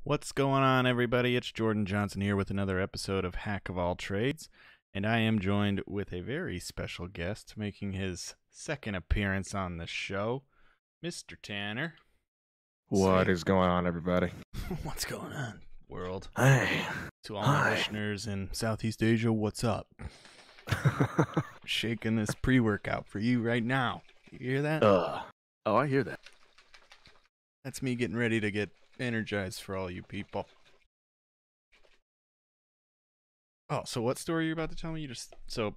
What's going on, everybody? It's Jordan Johnson here with another episode of Hack of All Trades, and I am joined with a very special guest making his second appearance on the show, Mr. Tanner. What is going on, everybody? What's going on, world? Hey. To all my listeners in Southeast Asia, what's up? Shaking this pre-workout for you right now. You hear that? Oh, I hear that. That's me getting ready to get energized for all you people. Oh, so what story are you about to tell me? So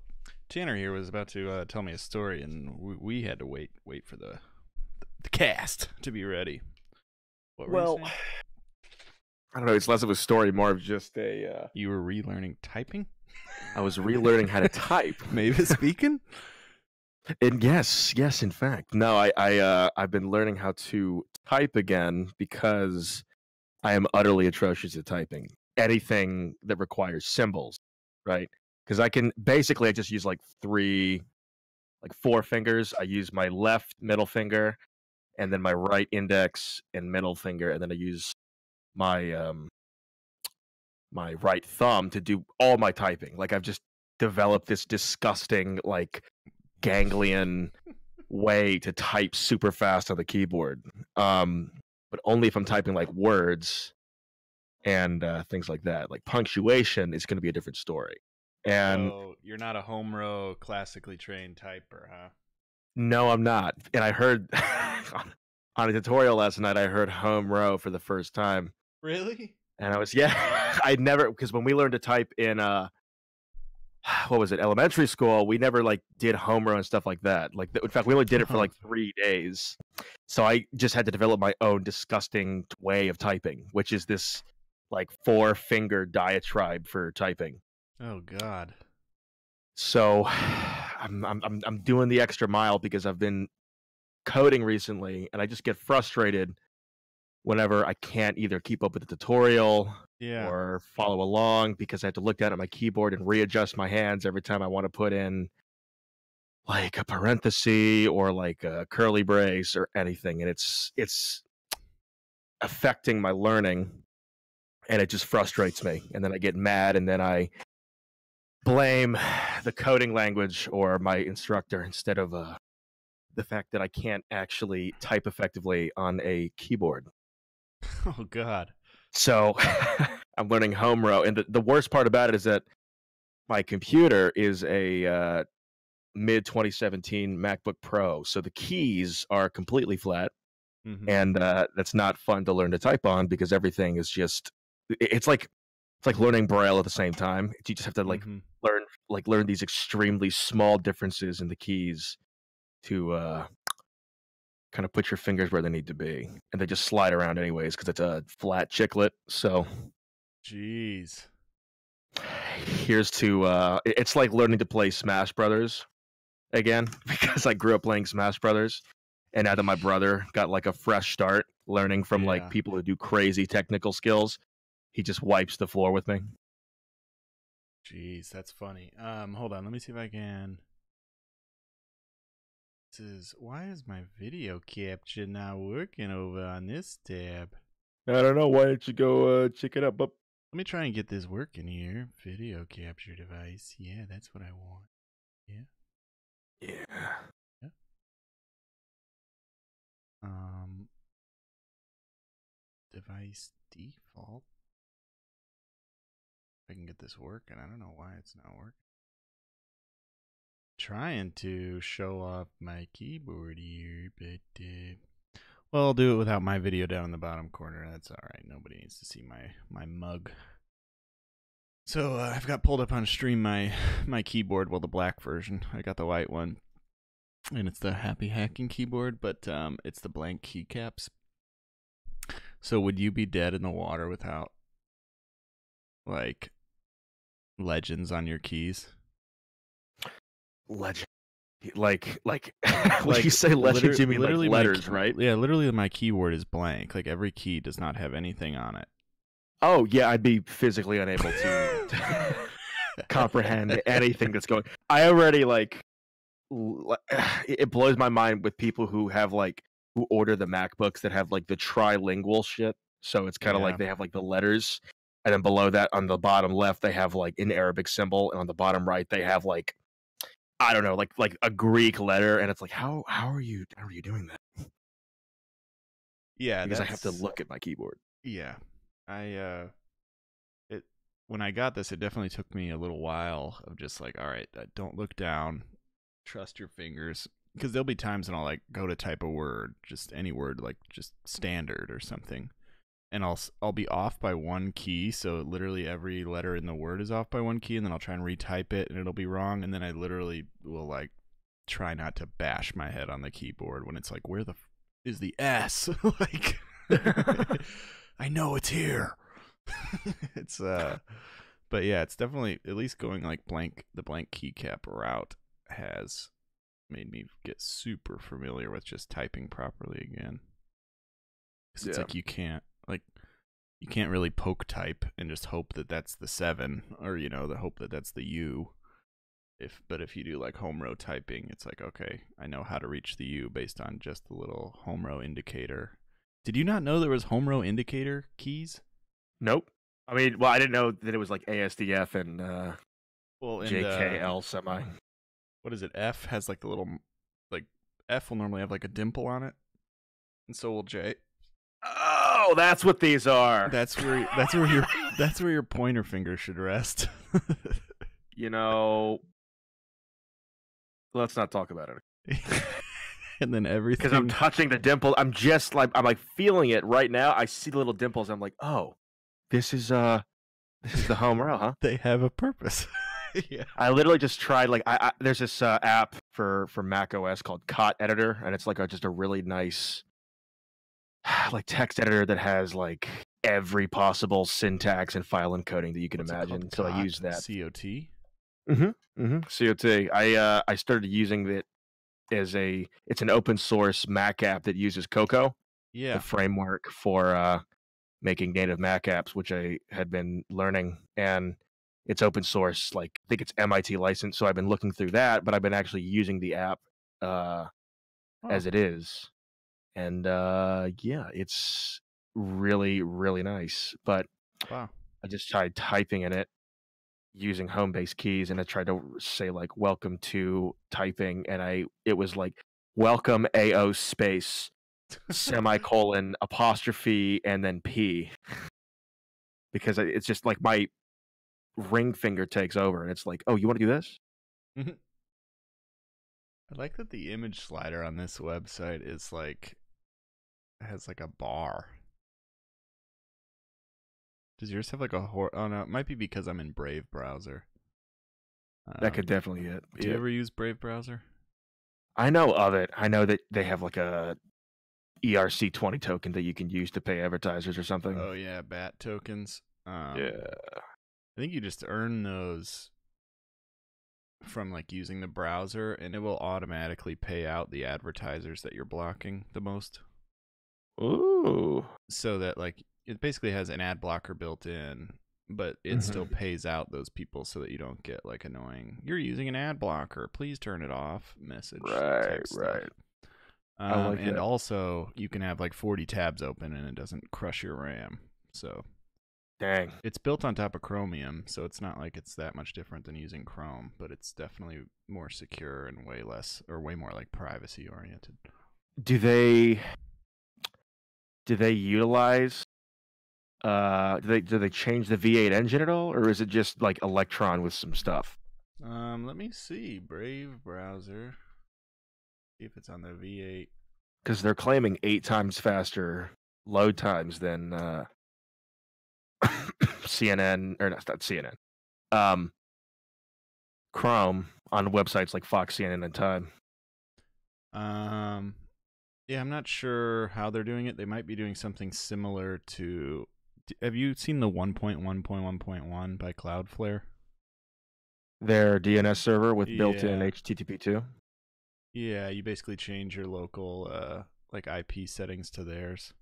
Tanner here was about to tell me a story, and we had to wait for the cast to be ready. What were you saying? I don't know. It's less of a story, more of just a. You were relearning typing? I was relearning how to type. Maybe speaking? And yes, in fact. No, I've been learning how to type again because I am utterly atrocious at typing. Anything that requires symbols, right? Because I just use four fingers. I use my left middle finger, and then my right index and middle finger, and then I use my my right thumb to do all my typing. Like, I've just developed this disgusting, ganglion way to type super fast on the keyboard. But only if I'm typing words and things like that. Like punctuation is going to be a different story. And so you're not a home row classically trained typer, huh? No, I'm not. And I heard on a tutorial last night, I heard home row for the first time. Really? And I was, I'd never, because when we learned to type in, elementary school, we never did home row and stuff like that. In fact, we only did it for 3 days. So I just had to develop my own disgusting way of typing, which is this 4-finger diatribe for typing. Oh God. So I'm doing the extra mile because I've been coding recently, and I just get frustrated whenever I can't either keep up with the tutorial or follow along because I have to look down at my keyboard and readjust my hands every time I want to put in a parenthesis or a curly brace or anything, and it's affecting my learning, and it just frustrates me. And then I get mad, and then I blame the coding language or my instructor instead of the fact that I can't actually type effectively on a keyboard. Oh God. So I'm learning home row, and the worst part about it is that my computer is a mid 2017 MacBook Pro, so the keys are completely flat, and that's not fun to learn to type on because everything is just it's like learning Braille at the same time. You just have to learn these extremely small differences in the keys to kind of put your fingers where they need to be, and they just slide around anyways because it's a flat chiclet. So, jeez, here's to it's like learning to play Smash Brothers again because I grew up playing Smash Brothers, and now that my brother got a fresh start learning from people who do crazy technical skills, he just wipes the floor with me. Jeez, that's funny. Hold on, let me see if I can. Why is my video capture not working over on this tab? I don't know. Why don't you go check it up? Let me try and get this working here. Video capture device. Yeah, that's what I want. Yeah. Device default. If I can get this working. I don't know why it's not working. Trying to show off my keyboard here, but well, I'll do it without my video down in the bottom corner. That's all right. Nobody needs to see my mug. So I've got pulled up on stream my keyboard, well, the black version. I got the white one, and it's the Happy Hacking keyboard, but it's the blank keycaps. So would you be dead in the water without legends on your keys? Legend, when you say legends, you mean literally letters, right? Yeah, literally my keyboard is blank. Every key does not have anything on it. Oh yeah, I'd be physically unable to comprehend anything that's going. I already it blows my mind with people who have who order the MacBooks that have the trilingual shit. So it's kind of Yeah. like they have like the letters, and then below that on the bottom left they have like an Arabic symbol, and on the bottom right they have like, I don't know, like a Greek letter, and it's like how are you doing that? Yeah, Because I have to that's look at my keyboard. yeah. I it when I got this, it definitely took me a little while of just like, all right, don't look down, trust your fingers, because there'll be times when I'll like go to type a word, just any word, like just standard or something, and I'll be off by one key, so literally every letter in the word is off by one key, and then I'll try and retype it, and it'll be wrong, and then I literally will like try not to bash my head on the keyboard when it's like, where the is the S? Like, I know it's here. It's but yeah, it's definitely, at least going like the blank keycap route has made me get super familiar with just typing properly again. Because it's like you can't really poke type and just hope that that's the 7, or the hope that that's the U. But if you do like home row typing, it's like, okay, I know how to reach the U based on just the little home row indicator. Did you not know there was home row indicator keys? Nope. I mean, well, I didn't know that it was like ASDF and JKL semi. What is it? F has like the little, like, F will normally have like a dimple on it, and so will J. Oh, that's what these are. That's where your pointer finger should rest. Let's not talk about it. And then everything, because I'm touching the dimple. I'm like feeling it right now. I see the little dimples. I'm like, oh, this is the home row, huh? They have a purpose. Yeah. I literally just tried, like, there's this app for Mac OS called Cot Editor, and it's like just a really nice like text editor that has like every possible syntax and file encoding that you can imagine. So I use that. COT. COT. I started using it as it's an open source Mac app that uses Cocoa, Yeah, the framework for making native Mac apps, which I had been learning, and it's open source. Like, I think it's MIT licensed, so I've been looking through that, but I've been actually using the app as it is, and yeah, it's really, really nice. But wow. I just tried typing in it using home-based keys, and I tried to say like "welcome to typing," and it was like "welcome AO space semicolon apostrophe and then P," because it's just like my ring finger takes over, and it's like, oh, you want to do this? I like that the image slider on this website is like, has like a bar. Does yours have like a oh no, it might be because I'm in Brave browser. That could definitely hit. Do you ever use Brave browser? I know of it. I know that they have like a ERC20 token that you can use to pay advertisers or something. Oh yeah, BAT tokens. Yeah. I think you just earn those from like using the browser, and it will automatically pay out the advertisers that you're blocking the most. Ooh. So that like it basically has an ad blocker built in, but it still pays out those people so that you don't get like annoying, "You're using an ad blocker, please turn it off" message. Right. I like and that. Also you can have like 40 tabs open and it doesn't crush your RAM. So dang. It's built on top of Chromium, so it's not like it's that much different than using Chrome, but it's definitely more secure and way more like privacy oriented. Do they utilize do they change the V8 engine at all, or is it just like Electron with some stuff? Let me see. Brave browser. See if it's on the V8. Because they're claiming 8 times faster load times than CNN, or not CNN. Chrome on websites like Fox, CNN, and Time. Yeah, I'm not sure how they're doing it. They might be doing something similar to. Have you seen the 1.1.1.1 by Cloudflare? Their DNS server with built-in HTTP2. Yeah, you basically change your local like IP settings to theirs.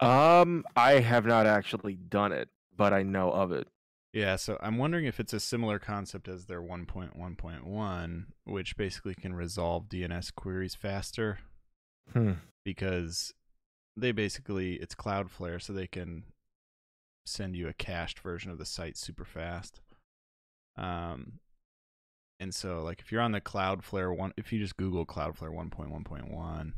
I have not actually done it, but I know of it. Yeah, so I'm wondering if it's a similar concept as their 1.1.1, which basically can resolve DNS queries faster. Hmm. Because they basically, it's Cloudflare, so they can send you a cached version of the site super fast. And so like if you're on the Cloudflare one, if you just Google Cloudflare 1.1.1,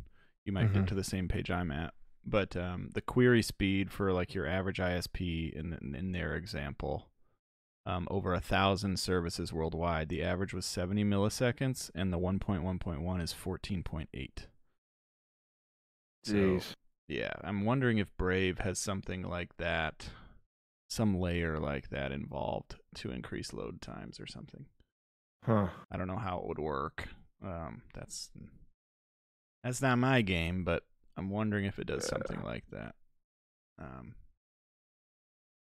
you might get to the same page I'm at. But the query speed for like your average ISP in their example, over 1,000 services worldwide, the average was 70 milliseconds, and the 1.1.1 is 14.8. So, yeah, I'm wondering if Brave has something like that, some layer like that involved to increase load times or something. Huh. I don't know how it would work. That's not my game, but I'm wondering if it does something like that.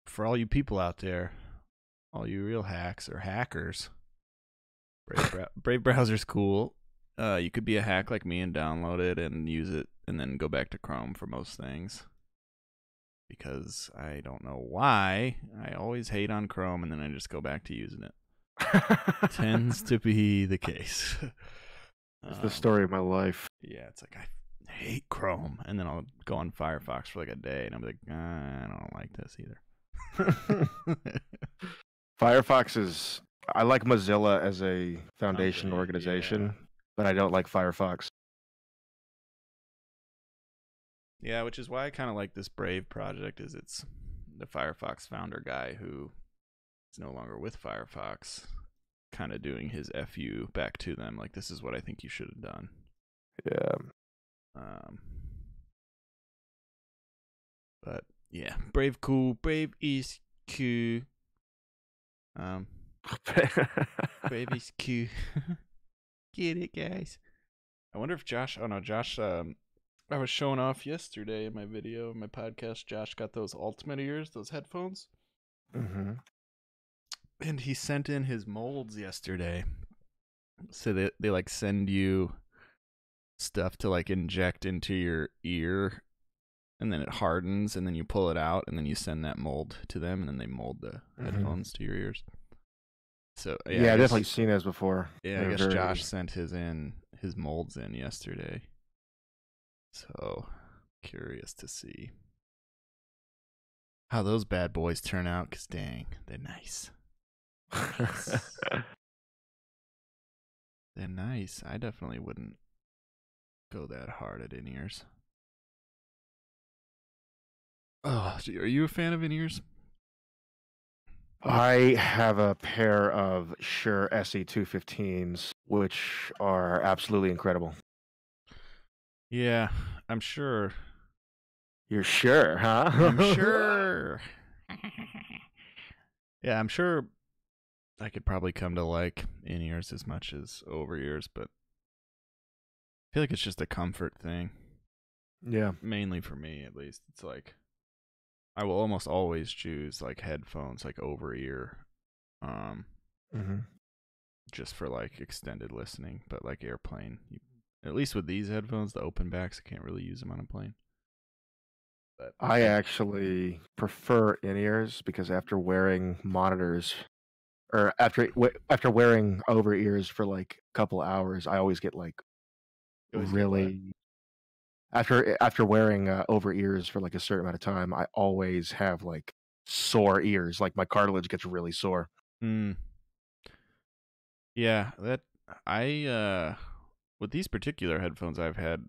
For all you people out there, all you real hacks or hackers, Brave browser's cool. You could be a hack like me and download it and use it and then go back to Chrome for most things. Because I don't know why. I always hate on Chrome and then I just go back to using it. Tends to be the case. It's the story of my life. Yeah, it's like I hate Chrome, and then I'll go on Firefox for like a day, and I'm like, I don't like this either. Firefox is. I like Mozilla as a foundation organization, but I don't like Firefox. Yeah, which is why I kind of like this Brave project. Is it's the Firefox founder guy who is no longer with Firefox, kind of doing his FU back to them. Like, this is what I think you should have done. Yeah. But yeah, Brave cool. Brave is cool. Brave is cool. Get it, guys. I wonder if Josh. Oh no, Josh. I was showing off yesterday in my video, in my podcast. Josh got those Ultimate ears, those headphones. Mm-hmm. And he sent in his molds yesterday. So they like send you stuff to like inject into your ear, and then it hardens, and then you pull it out, and then you send that mold to them, and then they mold the headphones to your ears. So yeah, I've definitely seen those before. Yeah, I guess Josh sent his molds in yesterday. So curious to see how those bad boys turn out, because dang, they're nice. They're nice. I definitely wouldn't go that hard at in-ears. Oh, are you a fan of in-ears? I have a pair of Shure SE215s, which are absolutely incredible. Yeah, I'm sure. You're sure, huh? I'm sure. Yeah, I'm sure I could probably come to like in-ears as much as over-ears, but I feel like it's just a comfort thing. Yeah. Mainly for me, at least. It's like I will almost always choose like headphones, like over-ear, just for like extended listening. But like airplane, at least with these headphones, the open backs, I can't really use them on a plane. But I actually prefer in-ears because after wearing monitors, or after wearing over ears for like a couple hours, I always get like really. After wearing over ears for like a certain amount of time, I always have like sore ears. Like my cartilage gets really sore. Yeah, that with these particular headphones, I've had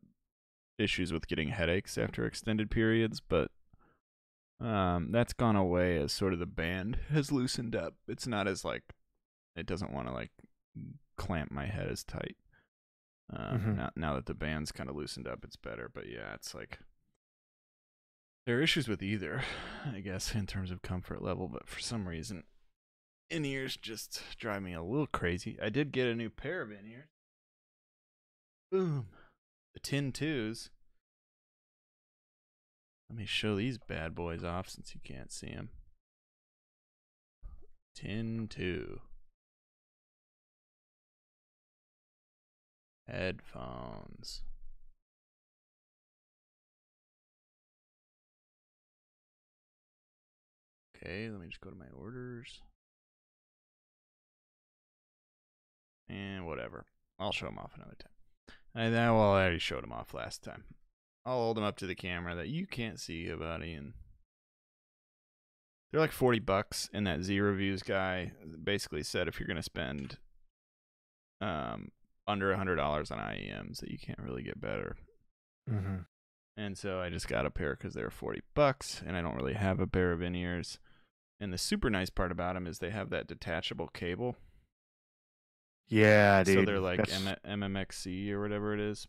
issues with getting headaches after extended periods, but that's gone away as sort of the band has loosened up. It's not as like, it doesn't want to like clamp my head as tight. Now that the band's kind of loosened up, it's better. But yeah, it's like there are issues with either, I guess, in terms of comfort level. But for some reason, in-ears just drive me a little crazy. I did get a new pair of in-ears. Boom. The Tin 2s. Let me show these bad boys off since you can't see them. Tin 2. Headphones. Okay, let me just go to my orders. And whatever. I'll show them off another time. I already showed them off last time. I'll hold them up to the camera that you can't see, buddy, and they're like $40. And that Z Reviews guy basically said if you're gonna spend under $100 on IEMs, that you can't really get better. Mm-hmm. And so I just got a pair because they're $40, and I don't really have a pair of in-ears. And the super nice part about them is they have that detachable cable. Yeah, dude. So they're like MMXC or whatever it is.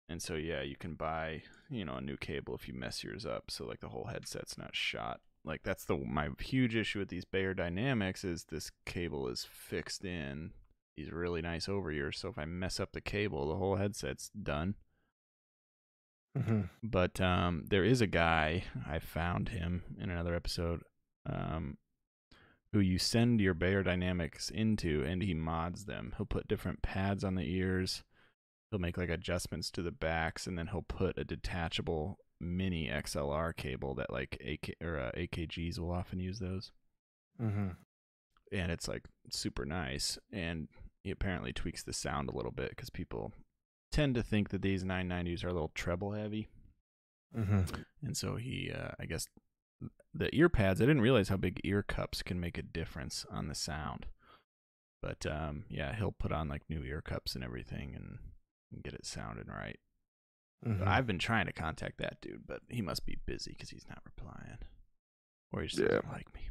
And so, yeah, you can buy, a new cable if you mess yours up. So, like, the whole headset's not shot. Like, that's my huge issue with these Bayer Dynamics is this cable is fixed in these really nice over-ears. So if I mess up the cable, the whole headset's done. Mm-hmm. But there is a guy, I found him in another episode, who you send your Bayer Dynamics into, and he mods them. He'll put different pads on the ears. He'll make like adjustments to the backs, and then he'll put a detachable mini XLR cable that like AKGs will often use those. Mm-hmm. And it's like super nice. And he apparently tweaks the sound a little bit because people tend to think that these 990s are a little treble heavy. Mm-hmm. And so he, I guess, the ear pads, I didn't realize how big ear cups can make a difference on the sound. But yeah, he'll put on like new ear cups and everything and get it sounding right. Mm-hmm. I've been trying to contact that dude, but he must be busy because he's not replying. Or he just doesn't like me.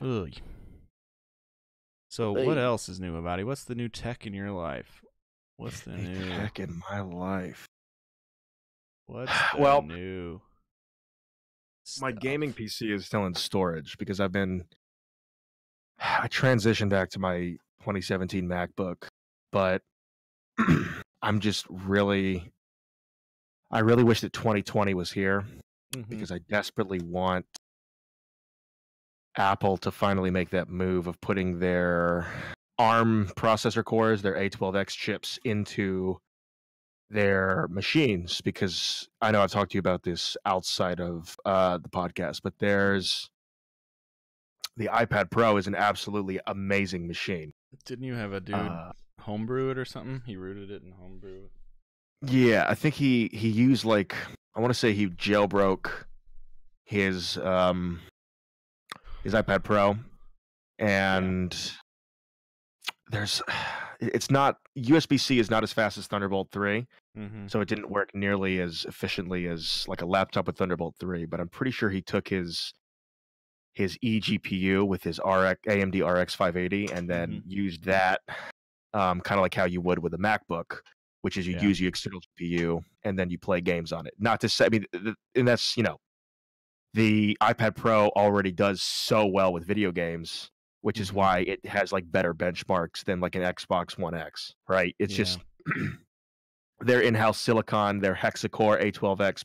Ugh. So what else is new about it? What's the new tech in your life? What's the new tech in my life? What's the new my stuff? gaming PC is still in storage because I transitioned back to my 2017 MacBook, but I'm just I really wish that 2020 was here because I desperately want Apple to finally make that move of putting their ARM processor cores, their A12X chips into their machines, because I know I've talked to you about this outside of the podcast, but there's the iPad Pro is an absolutely amazing machine. Didn't you have a dude homebrew it or something? He rooted it in homebrew. Yeah, I think he used I want to say he jailbroke his iPad Pro, and it's not USB-C is not as fast as Thunderbolt 3. So it didn't work nearly as efficiently as like a laptop with Thunderbolt 3, but I'm pretty sure he took his eGPU with his AMD RX 580 and then used that kind of like how you would with a MacBook, which is you use your external GPU and then you play games on it. Not to say, I mean, and that's, the iPad Pro already does so well with video games, which is why it has like better benchmarks than like an Xbox One X, right? It's just their in-house silicon, their hexa-core A12X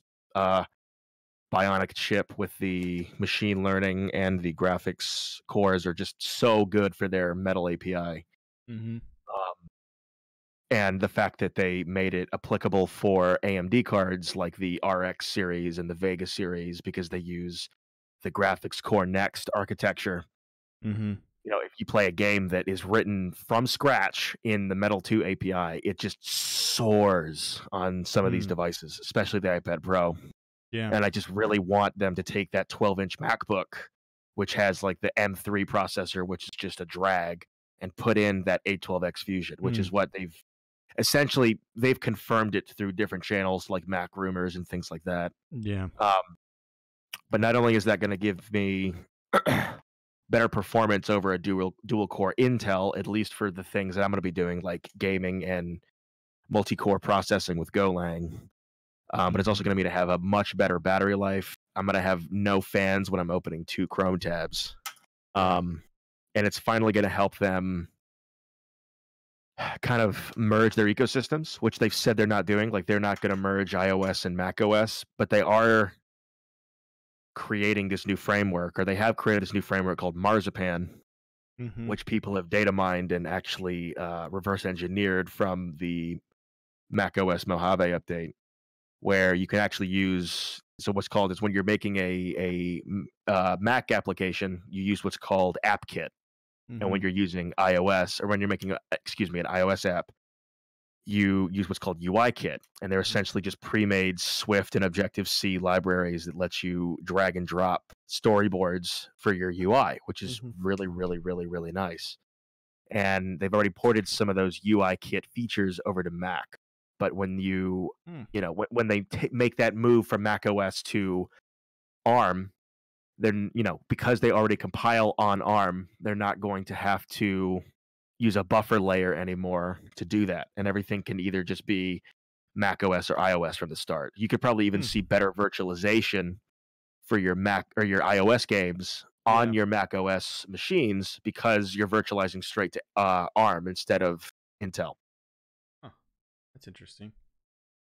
Bionic chip with the machine learning and the graphics cores are just so good for their Metal API. And the fact that they made it applicable for AMD cards like the RX series and the Vega series because they use the graphics core next architecture. If you play a game that is written from scratch in the Metal 2 API, it just soars on some of these devices, especially the iPad Pro. Yeah. And I just really want them to take that 12-inch MacBook, which has like the M3 processor, which is just a drag, and put in that A12X Fusion, which is what they've confirmed it through different channels like Mac Rumors and things like that. Yeah. But not only is that going to give me better performance over a dual core Intel, at least for the things that I'm going to be doing, like gaming and multi-core processing with Golang. But it's also going to have a much better battery life. I'm going to have no fans when I'm opening 2 Chrome tabs. And it's finally going to help them kind of merge their ecosystems, which they've said they're not doing. Like, they're not going to merge iOS and macOS, but they are creating this new framework, or they have created this new framework called Marzipan, which people have data mined and actually reverse engineered from the macOS Mojave update, where you can actually use what's called is when you're making a Mac application, you use what's called AppKit. And when you're using iOS, or when you're making an iOS app, you use what's called UIKit, and they're essentially just pre-made Swift and Objective-C libraries that lets you drag and drop storyboards for your UI, which is Mm-hmm. really, really, really, really nice. And they've already ported some of those UIKit features over to Mac. But when when they make that move from Mac OS to ARM, then because they already compile on ARM, they're not going to have to use a buffer layer anymore to do that, and everything can either just be Mac OS or iOS from the start. You could probably even see better virtualization for your Mac or your iOS games on your Mac OS machines because you're virtualizing straight to ARM instead of Intel. Huh. That's interesting.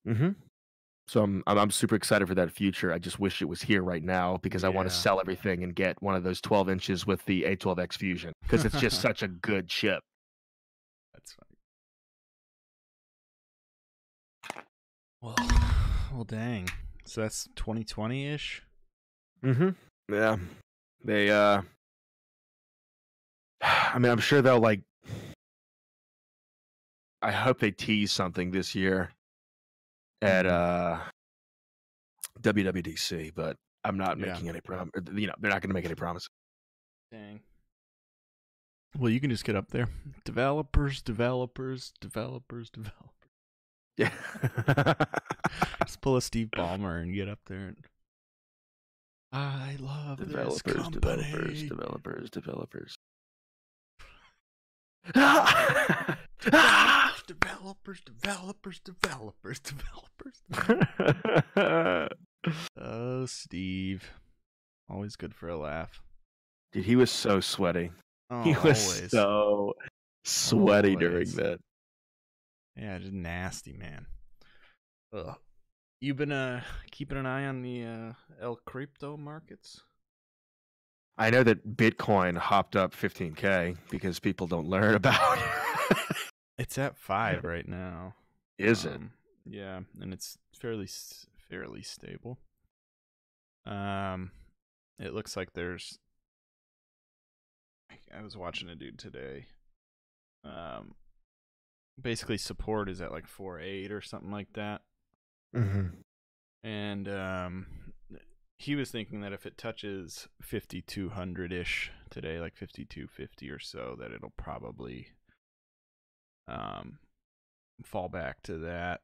Mm-hmm. So I'm super excited for that future. I just wish it was here right now because I want to sell everything and get one of those 12 inches with the A12X Fusion because it's just such a good chip. That's funny. Well, dang. So that's 2020-ish? Mm-hmm. Yeah. They, I mean, I'm sure they'll I hope they tease something this year at WWDC, but I'm not making any promise. They're not going to make any promises. Dang. Well, you can just get up there. Developers. Yeah. Just pull a Steve Ballmer and get up there. And I love this company. Developers. Developers. Oh, Steve. Always good for a laugh. Dude, he was so sweaty. Oh, he was so sweaty during that. Yeah, just nasty, man. Ugh. You been keeping an eye on the El crypto markets? I know that Bitcoin hopped up 15K because people don't learn about it. It's at 5 right now. Is it? Yeah, and it's fairly stable. It looks like there's. I was watching a dude today. Basically support is at like 4.8 or something like that. Mm-hmm. And he was thinking that if it touches 5,200-ish today, like 5,250 or so, that it'll probably fall back to that.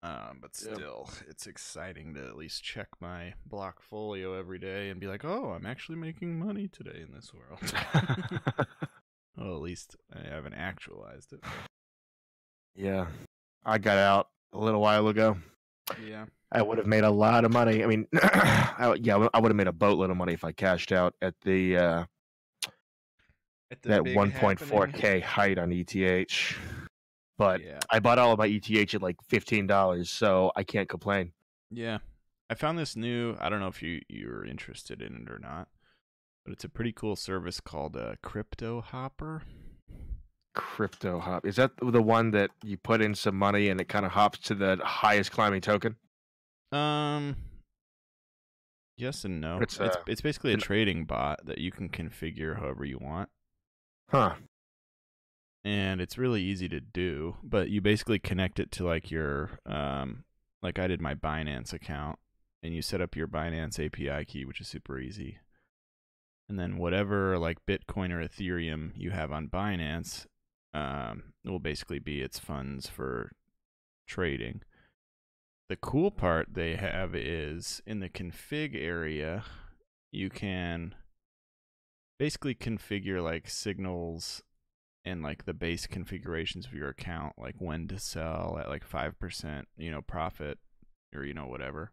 But still, it's exciting to at least check my Blockfolio every day and be like, oh, I'm actually making money today in this world. Well, at least I haven't actualized it. Yeah. I got out a little while ago. Yeah. I would have made a lot of money. I mean, I would have made a boatload of money if I cashed out at that 1.4K height on ETH. But I bought all of my ETH at like $15, so I can't complain. Yeah. I found this new, I don't know if you're interested in it or not, but it's a pretty cool service called Crypto Hopper. Crypto Hop. Is that the one that you put in some money and it kind of hops to the highest climbing token? Yes and no. It's basically a trading bot that you can configure however you want. Huh. And it's really easy to do, but you basically connect it to like your like I did my Binance account, and you set up your Binance API key, which is super easy. And then whatever like Bitcoin or Ethereum you have on Binance will basically be its funds for trading. The cool part they have is in the config area, you can basically configure like signals and like the base configurations of your account, like when to sell at like 5%, profit or, whatever.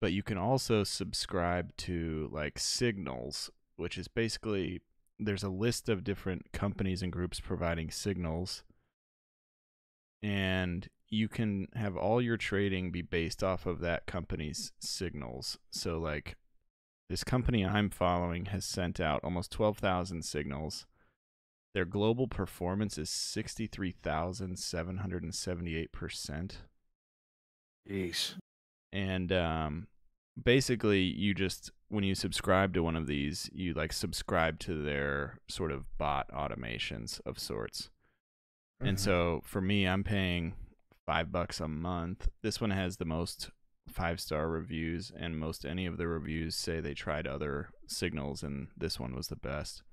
But you can also subscribe to like signals, which is basically there's a list of different companies and groups providing signals. And you can have all your trading be based off of that company's signals. So like this company I'm following has sent out almost 12,000 signals. Their global performance is 63,778%. Jeez. And basically, you just, when you subscribe to one of these, you like subscribe to their sort of bot automations of sorts. And so for me, I'm paying $5 a month. This one has the most 5-star reviews, and most any of the reviews say they tried other signals, and this one was the best.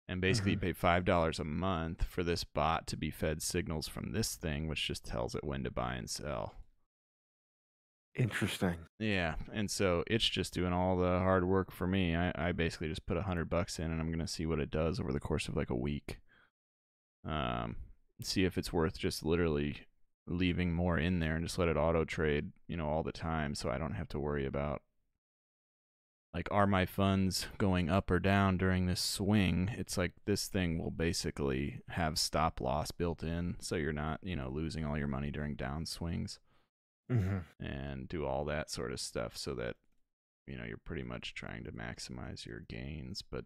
And basically, you pay $5 a month for this bot to be fed signals from this thing, which just tells it when to buy and sell. Interesting. Yeah, and so it's just doing all the hard work for me. I basically just put $100 in, and I'm gonna see what it does over the course of like a week. See if it's worth just literally leaving more in there and just let it auto trade, all the time, so I don't have to worry about, like, are my funds going up or down during this swing. It's like this thing will basically have stop loss built in, so you're not, losing all your money during down swings. And do all that sort of stuff so that, you're pretty much trying to maximize your gains. But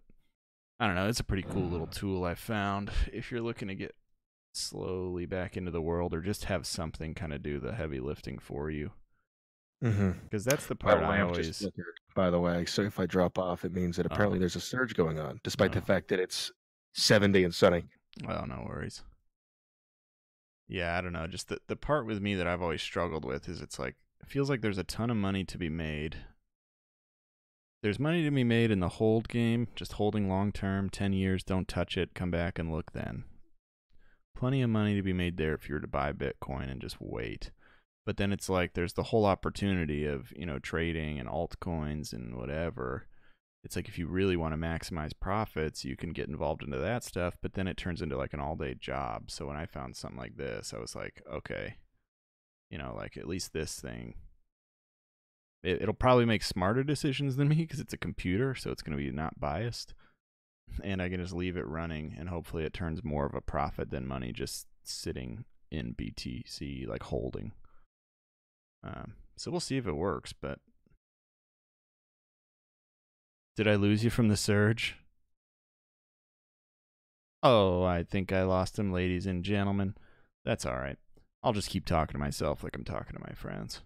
I don't know, it's a pretty cool little tool I found if you're looking to get slowly back into the world, or just have something kind of do the heavy lifting for you. Because that's the part I always... By the way, so if I drop off, it means that apparently there's a surge going on, despite the fact that it's 70 and sunny. Well, no worries. Yeah, I don't know. Just the part with me that I've always struggled with is it's like, it feels like there's a ton of money to be made. There's money to be made in the hold game, just holding long term, 10 years, don't touch it, come back and look then. Plenty of money to be made there if you were to buy Bitcoin and just wait. But then it's like there's the whole opportunity of, trading and altcoins and whatever. It's like if you really want to maximize profits, you can get involved into that stuff, but then it turns into like an all-day job. So when I found something like this, I was like, okay, like at least this thing, it'll probably make smarter decisions than me because it's a computer, so it's going to be not biased. And I can just leave it running, and hopefully it turns more of a profit than money just sitting in BTC, like holding. So we'll see if it works, but... Did I lose you from the surge? Oh, I think I lost him, ladies and gentlemen. That's all right. I'll just keep talking to myself like I'm talking to my friends.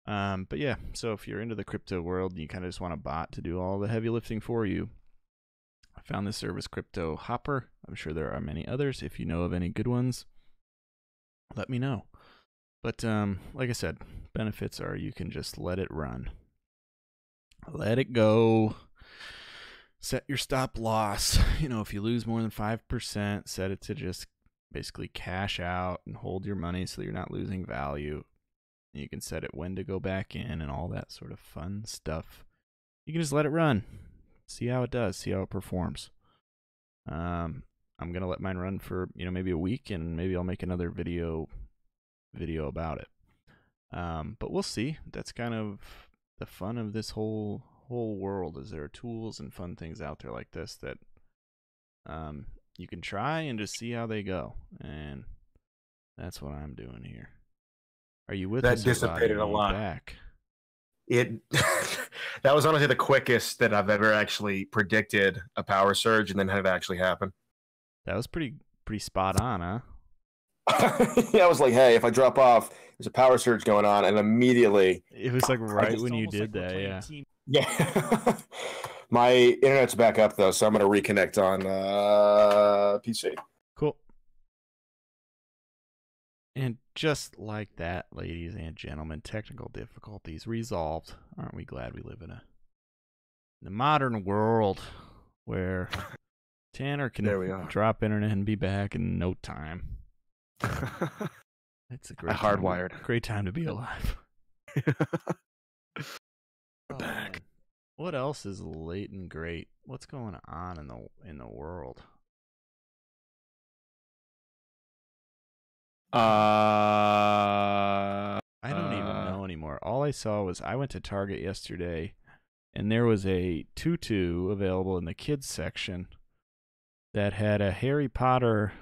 But yeah, so if you're into the crypto world and you kind of just want a bot to do all the heavy lifting for you, I found this service, Crypto Hopper. I'm sure there are many others. If you know of any good ones, let me know. But like I said, benefits are you can just let it run. Let it go. Set your stop loss. If you lose more than 5%, set it to just basically cash out and hold your money so you're not losing value. You can set it when to go back in and all that sort of fun stuff. You can just let it run. See how it does. See how it performs. I'm going to let mine run for, maybe a week, and maybe I'll make another video about it. But we'll see. That's kind of the fun of this whole world, is there are tools and fun things out there like this that you can try and just see how they go, and that's what I'm doing here. Are you with us? That dissipated a lot. Back? That was honestly the quickest that I've ever actually predicted a power surge and then had it actually happen. That was pretty spot on, huh? Yeah, I was like, hey, if I drop off, there's a power surge going on, and immediately it was like right when you did that. Yeah. My internet's back up though, so I'm gonna reconnect on PC. Cool. And just like that, ladies and gentlemen, technical difficulties resolved. Aren't we glad we live in the modern world where Tanner can drop internet and be back in no time? It's a great time to be alive. Back. What else is late and great? What's going on in the world? I don't even know anymore. All I saw was I went to Target yesterday, and there was a tutu available in the kids section that had a Harry Potter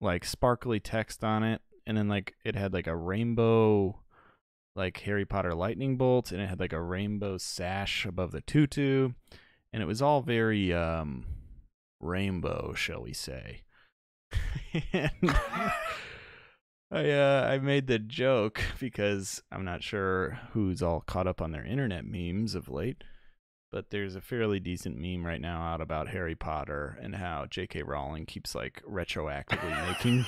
like sparkly text on it, and then like it had like a rainbow like Harry Potter lightning bolt, and it had like a rainbow sash above the tutu, and it was all very rainbow, shall we say. And I made the joke because I'm not sure who's all caught up on their internet memes of late, but there's a fairly decent meme right now out about Harry Potter and how J.K. Rowling keeps like retroactively making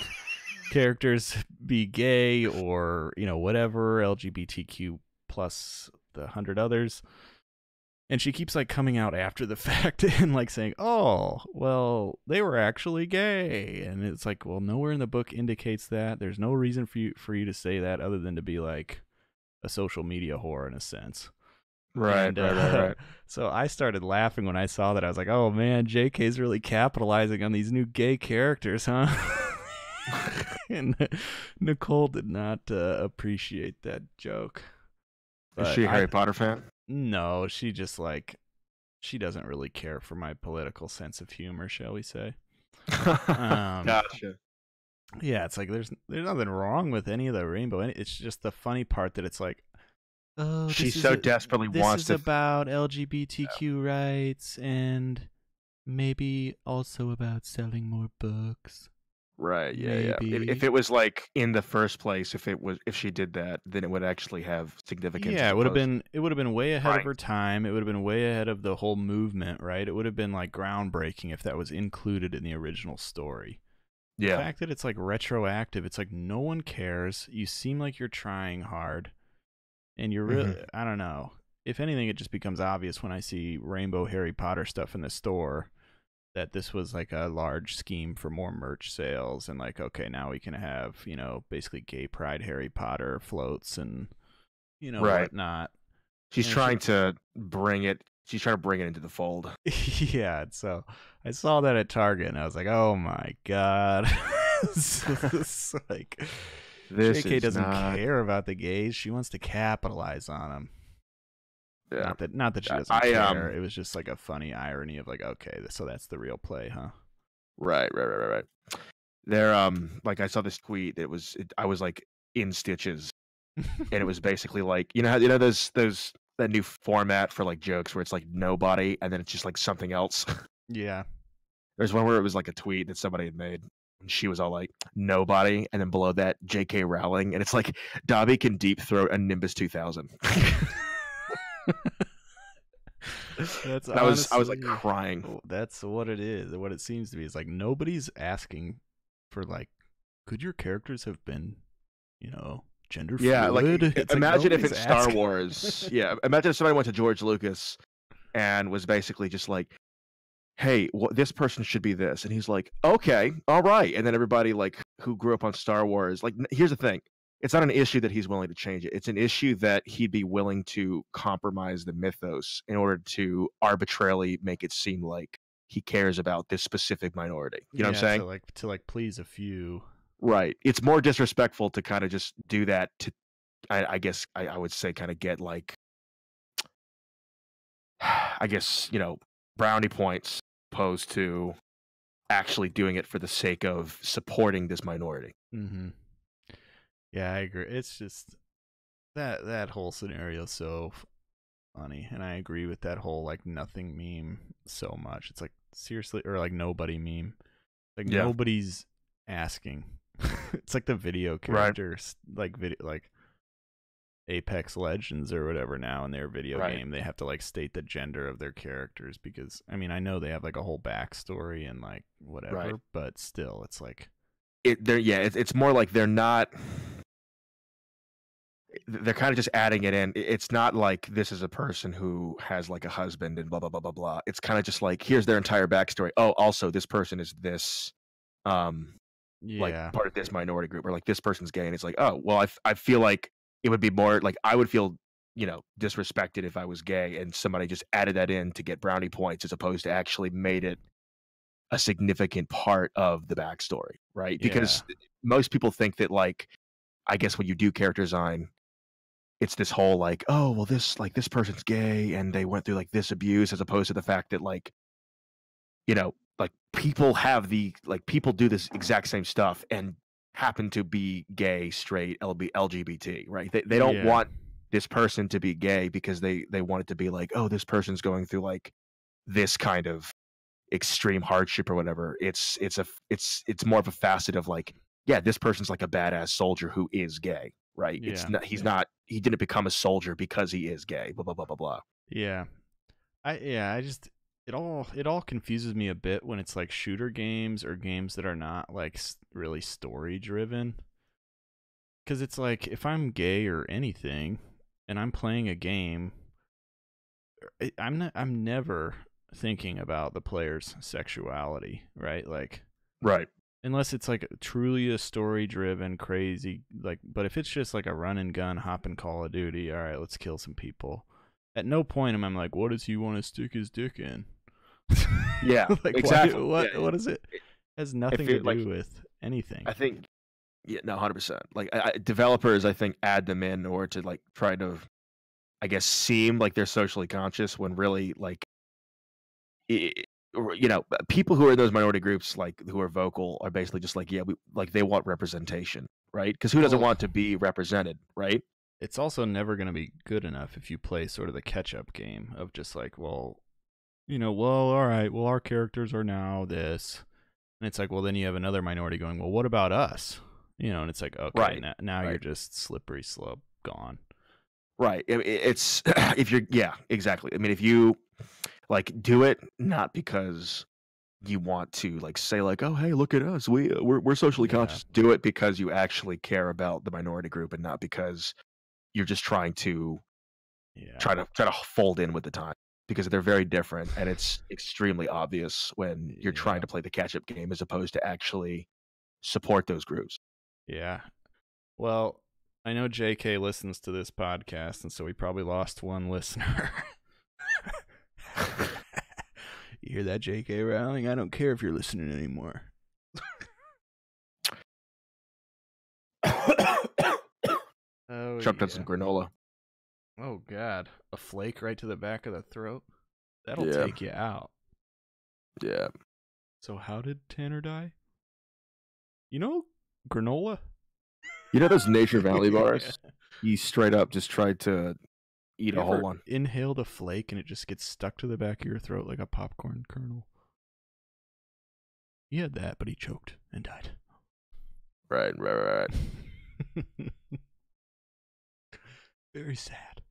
characters be gay or whatever LGBTQ plus the 100 others. And she keeps like coming out after the fact and like saying, "Oh, well, they were actually gay." And it's like, well, nowhere in the book indicates that. There's no reason for you to say that other than to be like a social media whore in a sense. Right, And right. so I started laughing when I saw that. I was like, "Oh man, JK's really capitalizing on these new gay characters, huh?" And Nicole did not appreciate that joke. Is she a Harry Potter fan? No, she just like she doesn't really care for my political sense of humor, shall we say? Gotcha. Yeah, it's like there's nothing wrong with any of the rainbow. It's just the funny part that it's like, oh, she so desperately wants to. This is about LGBTQ rights and maybe also about selling more books. Right. Yeah. If it was like in the first place, if she did that, then it would actually have significance. Yeah, it would have been way ahead of her time. It would have been way ahead of the whole movement, right? It would have been like groundbreaking if that was included in the original story. Yeah. The fact that it's like retroactive, it's like no one cares. You seem like you're trying hard, and you're really, I don't know. If anything, it just becomes obvious when I see rainbow Harry Potter stuff in the store that this was like a large scheme for more merch sales, and like, okay, now we can have, basically gay pride Harry Potter floats and, whatnot. She's trying to bring it into the fold. Yeah, so I saw that at Target and I was like, oh my God. It's like, JK doesn't care about the gays. She wants to capitalize on them. Yeah. Not that she doesn't care. It was just like a funny irony of like, okay, so that's the real play, huh? Right. There, like I saw this tweet. I was like in stitches, and it was basically like those that new format for like jokes where it's like nobody and then it's just like something else. Yeah. There's one where it was like a tweet that somebody had made. And she was all like nobody, and then below that J.K. Rowling, and it's like Dobby can deep throat a Nimbus 2000. That's I was like crying. That's what it is. What it seems to be is like nobody's asking for like, could your characters have been, gender fluid? Yeah, like imagine if it's Star asking. Wars. Yeah, imagine if somebody went to George Lucas and was basically just like, hey, this person should be this, and he's like, okay, all right, and then everybody like who grew up on Star Wars, like, here's the thing. It's not an issue that he's willing to change it. It's an issue that he'd be willing to compromise the mythos in order to arbitrarily make it seem like he cares about this specific minority. You know what I'm saying? To please a few. Right. It's more disrespectful to kind of just do that to, I guess I would say, kind of get like, I guess, brownie points opposed to actually doing it for the sake of supporting this minority. Mm-hmm. Yeah, I agree. It's just that whole scenario is so funny, and I agree with that whole like nothing meme so much. It's like seriously, or like nobody meme. Like nobody's asking. It's like the video characters, like Apex Legends or whatever now in their video game. They have to like state the gender of their characters because I mean I know they have like a whole backstory and like whatever, but still, it's like it's more like they're not. They're kind of just adding it in. It's not like this is a person who has like a husband and blah blah blah blah blah. It's kind of just like here's their entire backstory. Oh, also this person is this, like part of this minority group, or like this person's gay, and it's like, oh well, I feel like it would be more like I would feel disrespected if I was gay, and somebody just added that in to get brownie points as opposed to actually made it a significant part of the backstory, right? Because most people think that like, I guess when you do character design, it's this whole like, oh well, this person's gay and they went through like this abuse, as opposed to the fact that like, like people people do this exact same stuff and happen to be gay, straight, LGBT, right? They don't want this person to be gay because they want it to be like, oh, this person's going through like this kind of extreme hardship or whatever. It's more of a facet of like, yeah, this person's like a badass soldier who is gay, right? It's not he didn't become a soldier because he is gay, blah blah blah blah blah. Yeah. I just it all confuses me a bit when it's like shooter games or games that are not like really story driven. Because it's like if I'm gay or anything, and I'm playing a game, I'm never thinking about the player's sexuality, right? Like Right. unless it's like truly a story driven crazy like, but if it's just like a run and gun hop and Call of Duty, all right, let's kill some people. At no point am I like, what does he want to stick his dick in? Yeah, like exactly. what is it? It has nothing to do with anything. I think, yeah, no, 100%. Like developers, I think, add them in or to like try to, I guess, seem like they're socially conscious when really like, people who are in those minority groups, like who are vocal, are basically just like, yeah, we like they want representation, right? Because who doesn't Well, want to be represented, right? it's also never going to be good enough if you play sort of the catch up game of just like, well, all right, well, our characters are now this. And it's like, well, then you have another minority going, well, what about us? And it's like, okay, Right. now Right. you're just slippery slope gone. Right. It's if you're, yeah, exactly. I mean, if you like do it not because you want to like say like, oh, hey, look at us, we're socially Yeah. conscious. Do it because you actually care about the minority group and not because you're just trying to try to fold in with the time, because they're very different, and it's extremely obvious when you're trying to play the catch up game as opposed to actually support those groups. Yeah. Well, I know JK listens to this podcast, and so we probably lost one listener. You hear that, JK Rowling? I don't care if you're listening anymore. Chucked on some granola. Oh, God. A flake right to the back of the throat? That'll Yeah. take you out. Yeah. So how did Tanner die? Granola? You know those Nature Valley bars? You straight up just tried to eat a whole one. Inhaled a flake and it just gets stuck to the back of your throat like a popcorn kernel. He had that, but he choked and died. Right. Very sad.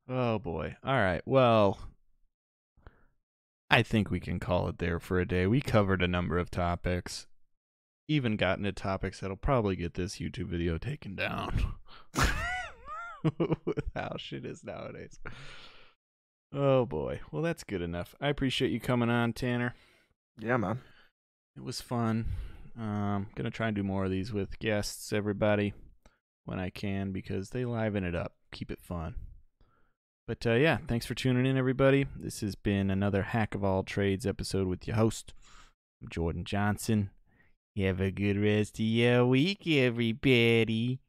Oh boy. All right. Well, I think we can call it there for a day. We covered a number of topics. Even got into topics that'll probably get this YouTube video taken down. With how shit is nowadays. Oh boy. Well, that's good enough. I appreciate you coming on, Tanner. Yeah, man. It was fun. Gonna try and do more of these with guests, everybody, when I can, because they liven it up, keep it fun. But yeah, thanks for tuning in, everybody. This has been another Hack of All Trades episode with your host, Jordan Johnson. Have a good rest of your week, everybody.